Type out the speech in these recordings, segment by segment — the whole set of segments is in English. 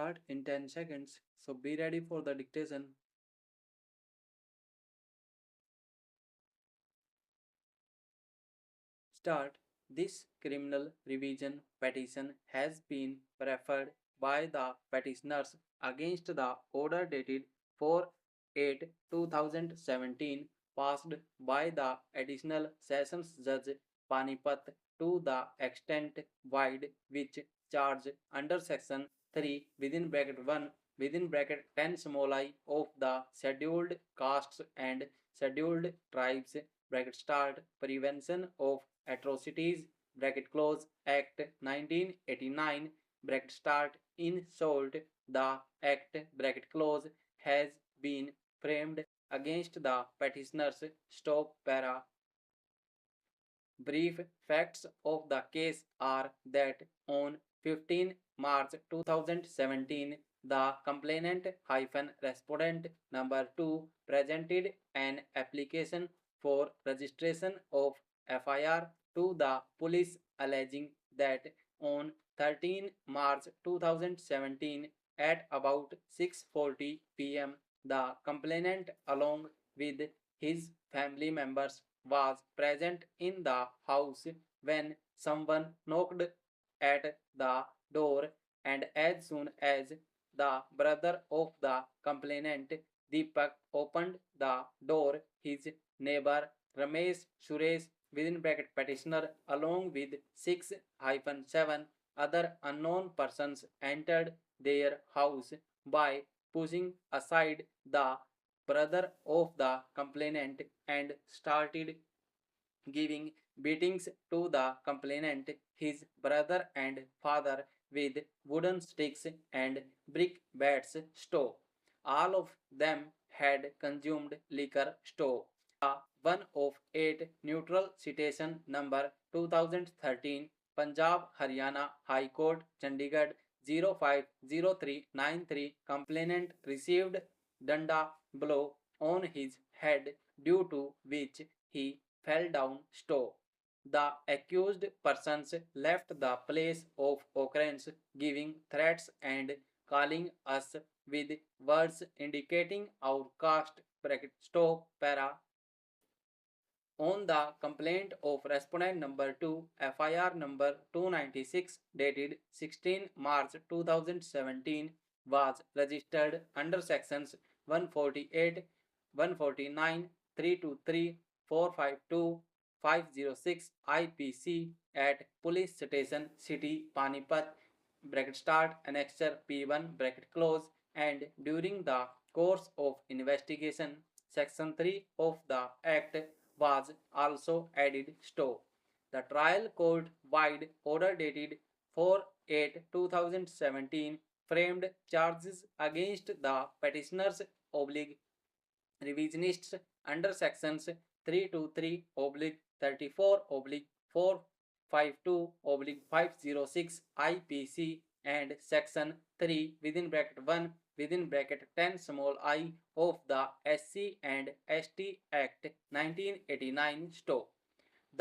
start in 10 seconds. So be ready for the dictation. Start. This criminal revision petition has been preferred by the petitioners against the order dated 4/8/2017 passed by the additional sessions judge Panipat to the extent wide which charge under section 3 within bracket 1 within bracket 10 small I of the scheduled castes and scheduled tribes bracket start prevention of atrocities bracket close act 1989 bracket start in short the act bracket close has been framed against the petitioners stop para. Brief facts of the case are that on 15 March 2017, the complainant respondent number 2 presented an application for registration of FIR to the police alleging that on 13 March 2017 at about 6:40 p.m. the complainant along with his family members was present in the house when someone knocked at the door, and as soon as the brother of the complainant Deepak opened the door, his neighbor Ramesh Suresh within bracket petitioner along with 6-7 other unknown persons entered their house by pushing aside the brother of the complainant and started giving beatings to the complainant, his brother and father with wooden sticks and brick bats stove. All of them had consumed liquor stove. The one of 8 neutral citation number 2013 Punjab Haryana High Court Chandigarh 050393 complainant received danda blow on his head due to which he fell down stove. The accused persons left the place of occurrence giving threats and calling us with words indicating our caste bracket stove para. On the complaint of respondent number 2, FIR number 296 dated 16 March 2017 was registered under sections 148, 149, 323, 452, 506 IPC at Police Station City Panipat bracket start annexure P1 bracket close, and during the course of investigation section 3 of the act was also added stove. The trial court wide order dated 4/8/2017 framed charges against the petitioners oblique revisionists under sections 323 oblique 34 oblique 452 oblique 506 IPC and section 3 within bracket 1 within bracket 10 small I of the SC and ST Act 1989 stove.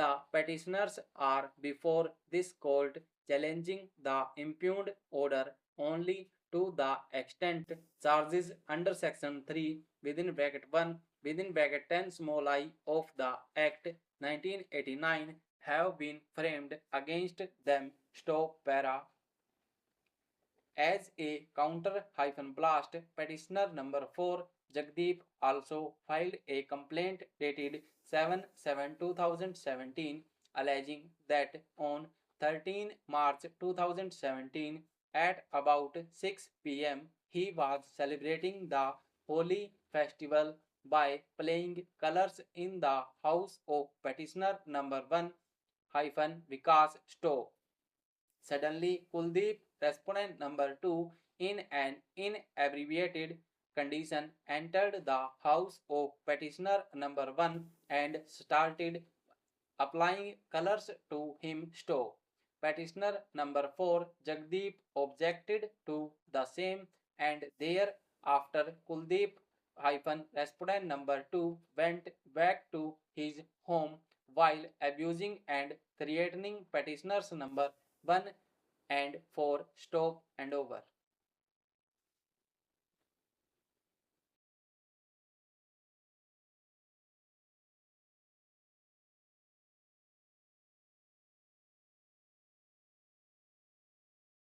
The petitioners are before this court challenging the impugned order only to the extent charges under section 3 within bracket 1 within bracket 10 small I of the Act 1989 have been framed against them stop para. As a counter-blast, petitioner number 4, Jagdeep, also filed a complaint dated 7/7/2017 alleging that on 13 March 2017 at about 6 p.m. he was celebrating the Holi festival by playing colors in the house of petitioner number 1 Vikas Stowe. Suddenly, Kuldeep, respondent number 2, in an inabbreviated condition, entered the house of petitioner number 1 and started applying colors to him stove. Petitioner number 4, Jagdeep, objected to the same, and thereafter Kuldeep respondent number 2 went back to his home while abusing and threatening petitioners number 1 and 4 stop and over.